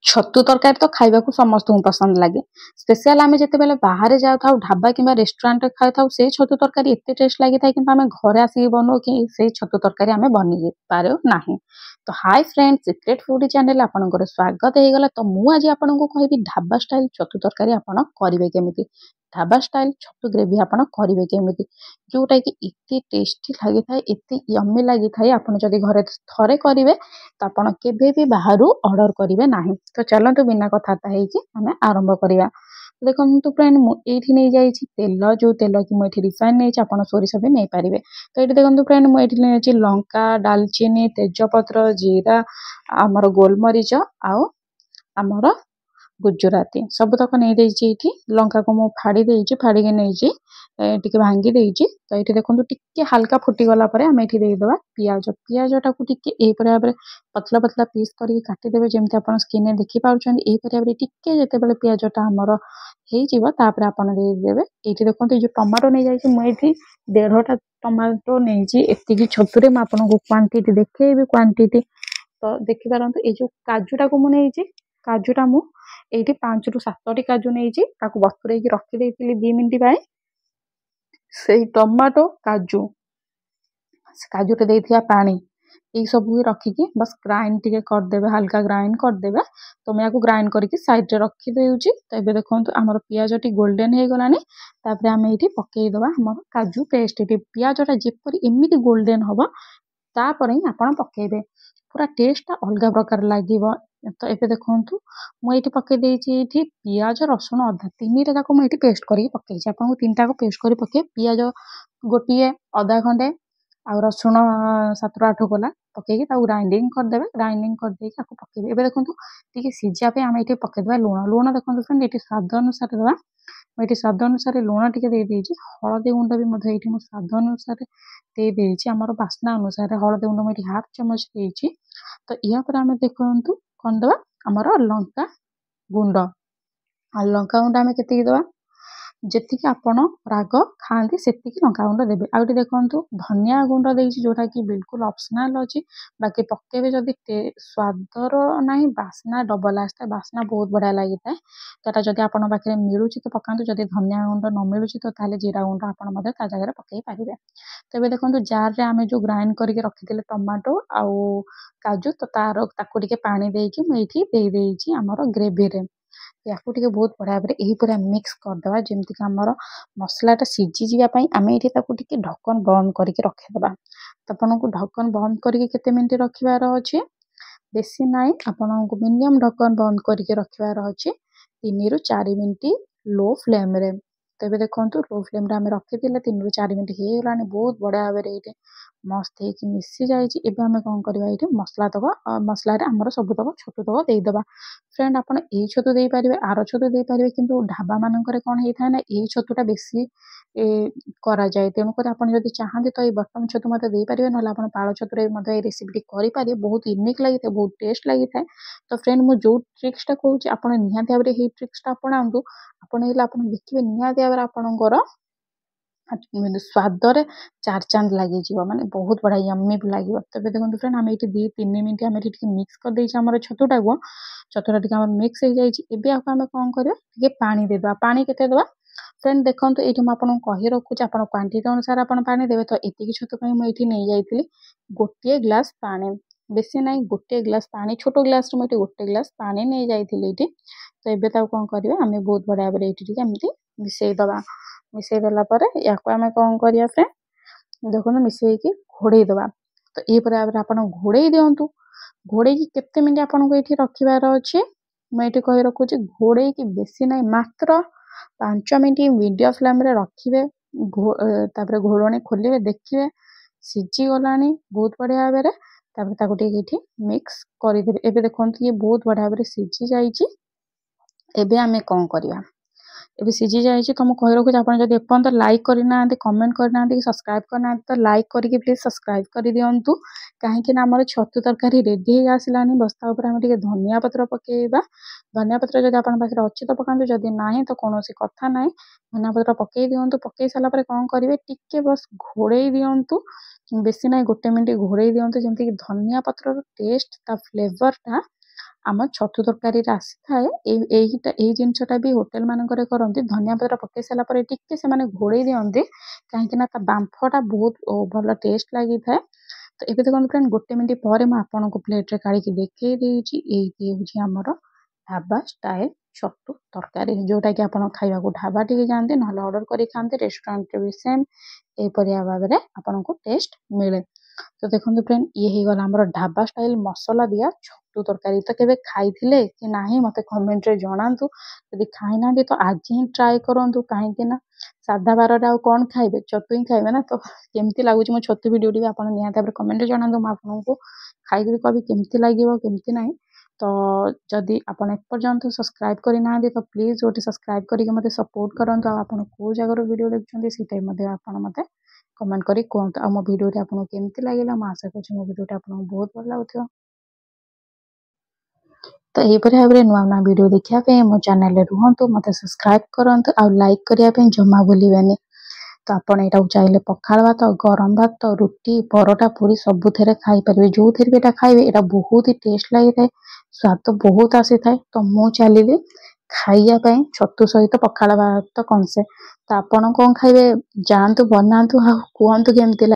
छतु तरकारी तो खाइबा को समस्त पसंद लगे। स्पेशल आम जिते बाहर जाऊ ढाबा कि रेस्टोरेंट खाऊ से छतु तरकारी एत टेस्ट लगी था कि आम घर आसिक बनाऊ कि से छतु तरकारी आम बन पार ना। तो hi friend, secret food channel आपनकर स्वागत होगला। तो मुझे आपको कहबी ढाबा स्टाइल छतु तरकारी आपन करेंगे केमिति। ढाबा स्टाइल छतु ग्रेवी आपन करेंगे केमिति, जोटा कि एत टेस्टी लगी था, एत यम्मी लगी था। आपन जदि घरे थरे करेंगे तो आपन केबे भी बाहर ऑर्डर करेंगे ना। तो चलतु बिना कथबार्ता आम आरंभ करवा। देखो फ्रेंड मुझे नहीं जाइए तेल, जो तेल कि मुझे रिफाइन नहीं आप सोरिष भी नहीं पारे। तो ये देखो फ्रेंड मुझे नहीं लंका, डालचीनी, तेजपत्र, जीरा, आमर गोलमरीच आमर गुजराती सबतक नहीं देती। लंका को मुझे फाड़ी देती, फाड़ी नहीं टी भांगी देती। तो ये देखो टिके हल्का फुटीगला आम ये देदेबा पियाज। पियाज टाक टिके भाव में पतला पतला पीस करके काटिदेवे जमी आप स्क्रीन देखिपुं। यही टिके जिते पियाजटा आमर होपर आपन देदेवे। ये देखो ये टमाटो नहीं जाइए मुझे 1.5टा टमाटो नहीं एति छतुरे मुझे क्वांटिटी देखी क्वांटिटी। तो देखिपार ये जो काजूटा को मुझे काजूटा मुझे 5 ରୁ 7ଟି काजू नहीं बतुरे रखी 2 मिनिट से टमाटो काजू काजूटे देथिया पानी ये सब रखिकी बस ग्राइंड टिके करदेवे, हल्का ग्राइंड करदेवे। तो मैं ग्राइंड करके साइड रे रखी देउची। तो ये देखो आमर पियाज टी गोल्डन हो गलानी। तापर आम ये पकईदबा आम काजू पेस्ट। पियाजटा जेपरी एमती गोल्डन हम तापर ही आपड़ पकेबे, पूरा टेस्ट अलग प्रकार लगे। तो ये देखो मुझे पकई देती पियाज, रसुण, अदा 3टा जाक मुझे पेस्ट करके पकई। आपको 3टा पेस्ट कर पके पियाज गोटे, अदा खंडे आ रसुण 7 ରୁ 8 कोला पकईकी ग्राइंडिंग करदेवे। ग्राइंडिंग करदे पकेबे। ये देखो टी सीझापे आम ये पकईदे लुण। लुण देखो फ्रेंड ये स्वाद अनुसार देवा। मुझे स्वाद अनुसार लुण टी देदेजी। हलदी गुंड भी ये स्वाद अनुसार देदेजी। आमर बास्ना अनुसार हलदी गुंड मुझे 1/2 चामच देती। तो या पर आम देखु कौन दवा आमर लंका गुंड। लंका गुंड आम के दवा जी आपण राग खाती से लंका गुंड देवे। आउटे देखो धनिया गुंड देती जोटा कि बिल्कुल ऑप्शनल अच्छी। बाकी पकेबे जदि स्वादर ना बास्ना डबल आसता, बास्ना बहुत बढ़िया लगी था। तो जब आप मिलूँ तो पकातु, जदि धनिया गुंड न मिलूँ तो जीरा गुंड आप जगह पकई पारे। तो ये देखो जार रे आम जो ग्राइंड करके रखी टमाटो आउ काजू तो तार ताकू पानी देकी मुझे आमर ग्रेवी रे या बहुत बढ़िया भाव यही पूरा मिक्स करदे जमीक आमर मसलाटा सीझी जावाई आम ये ढक्कन बंद करके रखीदे। तो आपको ढक्कन बंद करके केते मिनिट रखिबार अच्छे, बेसी नाई आपको मिनिमम ढक्कन बंद करके रखिबार अच्छे 3 ରୁ 4 मिनिट लो फ्लेम रे। तो ये देखो लो फ्लेम रे आम रखी 3 ରୁ 4 मिनिट हो गलानी बहुत बढ़िया भाव में ये मस्त होगी मिसी जाइए। आम कौन करवा ये मसला तक मसला आमर सबुतक छतु तक देदेबा। फ्रेंड आपड़ यही छतु दे पारे, आर छतु दे पारे, किंतु ढाबा मानक कौन होता है ना यही छतुटा बेसी करा जाए। तेणुक आप चाहते तो ये बटम छतु मत दे पारे ना आप पाल छतुरे ये रेसिपी करें। बहुत यूनिक लगी था, बहुत टेस्ट लगी था। तो फ्रेंड मुझे जो ट्रिक्सटा कहूँ आप निहाती भाव में ट्रिक्सटा अपनातु। आपड़े आप देखिए निहाती भाव में आपणकर स्वादरे 4 चांद लगे माने बहुत बढ़िया यम्मी भी लगे। तो देखो फ्रेंड आम ये 2-3 मिनिट आम मिक्स कर देम छतुटा को। छतुटा टी मिक्स हो जाए। आम कौन कर पानी देदेबा। पानी केते देबा फ्रेंड देखो ये मुझे कही रखुच्छी आप क्वांटिटी अनुसार आप पानी देवे। तो ये छतु मुझे नहीं जाइए गोटे ग्लास पानी, बेसी ना गोटे ग्लास पानी, छोट ग्लास मुझे गोटे ग्लास पानी नहीं जाइए। तो ये कौन करें आम बहुत बढ़िया भाव में एमती मिसईदबा। मिसईदेला या आम कौन करिया फ्रेंड देखो मिसईकी घोड़े दबा। तो ये भाव में आप घोड़े दिंतु। घोड़े की केते मिनिट आपको ये रखिबार अच्छे मुझे कही रखुच्छी घोड़े की बेसी ना मात्र 5 मिनिट मीडियम फ्लेम रे रखिए। तापर घोड़णी खोलिए देखिए सीझी गलानी बहुत बढ़िया भाव में मिक्स करदे। एबे देखो ये बहुत बढ़िया भाव में सीझी जाइए। आम कौन करवा ये सीझी जाइए। तो मुझे कही रखुच्छी आप एपर्यंत लाइक करना, कमेंट करना कि सब्सक्राइब करना तो लाइक करके प्लीज सब्सक्राइब कर दिंतु। कहीं आमर छतु तरकारी रेडी हो आसलानी। बस्ता उपर आम धनिया पत्र पकेबा। धनिया पत्र जब आप अच्छी तो पकातु, जदि ना तो कौन कथा ना धनिया पत्र पकई दिंतु। पकई सारापर कौन करेंगे टिके बस घोड़े दिंतु, बेसी ना गोटे मिनिट घोड़े दिंतु जमीक धनिया पत्र टेस्ट ता फ्लेवरटा ଆମ ଛତୁ ତରକାରୀରେ ଆସିଥାଏ ଏଇ ଜିନିଷଟା ବି ହୋଟେଲ ମାନଙ୍କରେ କରନ୍ତି। ଧନିଆ ପତ୍ର ପକେଇ ସାରିଲା ପରେ ଟିକେ ସେମାନେ ଘୋଡ଼େଇ ଦିଅନ୍ତି, କାହିଁକି ନା ତା ବାମ୍ଫଟା ବହୁତ ଭଲ ଟେଷ୍ଟ ଲାଗିଥାଏ। ତ ଏବେ ଦେଖନ୍ତୁ ଫ୍ରେଣ୍ଡ 1 ମିନିଟ୍ ପରେ ମୁଁ ଆପଣଙ୍କୁ ପ୍ଲେଟ୍ରେ କାଢ଼ିକି ଦେଖେଇ ଦେଇଛି। ଏଇଟି ହେଉଛି ଆମର ଢାବା ଷ୍ଟାଇଲ ଛତୁ ତରକାରୀ, ଯୋଉଟାକି ଆପଣ ଖାଇବାକୁ ଢାବା ଟିକେ ଯାଆନ୍ତି ନହେଲେ ଅର୍ଡର କରି ଖାଆନ୍ତି। ରେଷ୍ଟୁରାଣ୍ଟରେ ବି ସେମ୍ ଏହିପରି ଭାବରେ ଆପଣଙ୍କୁ ଟେଷ୍ଟ ମିଳେ। ତ ଦେଖନ୍ତୁ ଫ୍ରେଣ୍ଡ ଇଏ ହେଇଗଲା ଆମର ଢାବା ଷ୍ଟାଇଲ ମସଲା ଦିଆ ଛତୁ ତରକାରୀ। ତ କେବେ ଖାଇଥିଲେ କି ନାହିଁ ମୋତେ କମେଣ୍ଟରେ ଜଣାନ୍ତୁ। ଯଦି ଖାଇନାହାନ୍ତି ତ ଆଜି ହିଁ ଟ୍ରାଏ କରନ୍ତୁ, କାହିଁକି ନା ସାଧା ବାରରେ ଆଉ କ'ଣ ଖାଇବେ, ଛତୁ ହିଁ ଖାଇବେ ନା। ତ କେମିତି ଲାଗୁଛି ମୋ ଛତୁ ଭିଡ଼ିଓଟି ବି ଆପଣ ନିହାତି ଭାବରେ କମେଣ୍ଟରେ ଜଣାନ୍ତୁ। ମୁଁ ଆପଣଙ୍କୁ ଖାଇକି ବି କହିବି କେମିତି ଲାଗିବ କେମିତି ନାହିଁ। ତ ଯଦି ଆପଣ ଏପର୍ଯ୍ୟନ୍ତ ସବସ୍କ୍ରାଇବ୍ କରିନାହାନ୍ତି ତ ପ୍ଲିଜ୍ ଗୋଟେ ସବସ୍କ୍ରାଇବ୍ କରିକି ମୋତେ ସପୋର୍ଟ କରନ୍ତୁ। ଆଉ ଆପଣ କେଉଁ ଜାଗାରୁ ଭିଡ଼ିଓ ଦେଖୁଛନ୍ତି ସେଇଟା ମଧ୍ୟ ଆପଣ ମୋତେ କମେଣ୍ଟ କରି କୁହନ୍ତୁ। ଆଉ ମୋ ଭିଡ଼ିଓଟି ଆପଣଙ୍କୁ କେମିତି ଲାଗିଲା, ମୁଁ ଆଶା କରୁଛି ମୋ ଭିଡ଼ିଓଟି ଆପଣଙ୍କୁ ବହୁତ ଭଲ ଲାଗୁଥିବ। ତ ଏହିପରି ଭାବରେ ନୂଆ ନୂଆ ଭିଡ଼ିଓ ଦେଖିବା ପାଇଁ ମୋ ଚ୍ୟାନେଲରେ ରୁହନ୍ତୁ, ମୋତେ ସବସ୍କ୍ରାଇବ୍ କରନ୍ତୁ ଆଉ ଲାଇକ୍ କରିବା ପାଇଁ ଜମା ଭୁଲିବେନି। ତ ଆପଣ ଏଇଟାକୁ ଚାହିଁଲେ ପଖାଳ ଭାତ, ଗରମ ଭାତ, ରୁଟି, ପରଟା, ପୁରୀ ସବୁଥିରେ ଖାଇପାରିବେ। ଯୋଉଥିରେ ବି ଏଇଟା ଖାଇବେ ଏଇଟା ବହୁତ ହି ଟେଷ୍ଟ ଲାଗିଥାଏ, ସ୍ୱାଦ ବହୁତ ଆସିଥାଏ। ତ ମୁଁ ଚାଲିଲି ଖାଇବା ପାଇଁ ଛତୁ ସହିତ ପଖାଳ ଭାତ କଂସେ। ତ ଆପଣ କ'ଣ ଖାଇବେ ଯାଆନ୍ତୁ ବନାନ୍ତୁ ଆଉ କୁହନ୍ତୁ କେମିତି